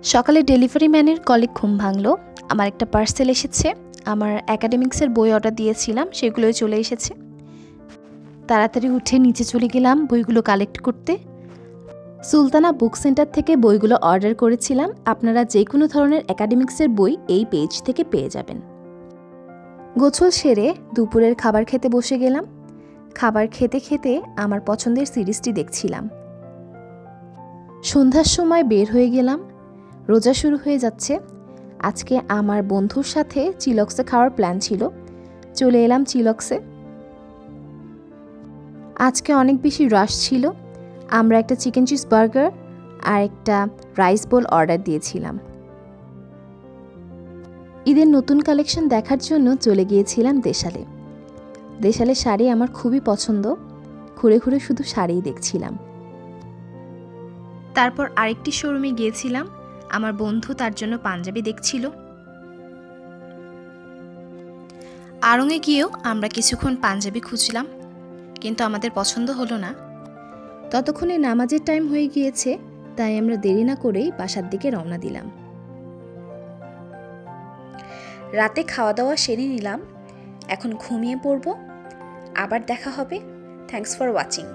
সকালে ডেলিভারি ম্যানের কলিগ ঘুম ভাঙলো। আমার একটা পার্সেল এসেছে। আমার একাডেমিক্সের বই অর্ডার দিয়েছিলাম, সেগুলোই চলে এসেছে। তাড়াতাড়ি উঠে নিচে চলে গেলাম বইগুলো কালেক্ট করতে। সুলতানা বুক সেন্টার থেকে বইগুলো অর্ডার করেছিলাম। আপনারা যে কোনো ধরনের একাডেমিক্সের বই এই পেজ থেকে পেয়ে যাবেন। গোছল সেরে দুপুরের খাবার খেতে বসে গেলাম। খাবার খেতে খেতে আমার পছন্দের সিরিজটি দেখছিলাম। সন্ধ্যার সময় বের হয়ে গেলাম। রোজা শুরু হয়ে যাচ্ছে। আজকে আমার বন্ধুর সাথে চিলক্সে খাওয়ার প্ল্যান ছিল। চলে এলাম চিলক্সে। আজকে অনেক বেশি রাশ ছিল। আমরা একটা চিকেন চিজ বার্গার আর একটা রাইস বোল অর্ডার দিয়েছিলাম। ঈদের নতুন কালেকশন দেখার জন্য চলে গিয়েছিলাম দেশালে। দেশালে শাড়ি আমার খুবই পছন্দ। ঘুরে ঘুরে শুধু শাড়িই দেখছিলাম। তারপর আরেকটি শোরুমে গিয়েছিলাম। আমার বন্ধু তার জন্য পাঞ্জাবি দেখছিল। আড়ংয়ে গিয়েও আমরা কিছুক্ষণ পাঞ্জাবি খুঁজলাম, কিন্তু আমাদের পছন্দ হলো না। ততক্ষণে নামাজের টাইম হয়ে গিয়েছে, তাই আমরা দেরি না করেই বাসার দিকে রওনা দিলাম। রাতে খাওয়া দাওয়া সেরে নিলাম। এখন ঘুমিয়ে পড়ব। আবার দেখা হবে। Thanks for watching.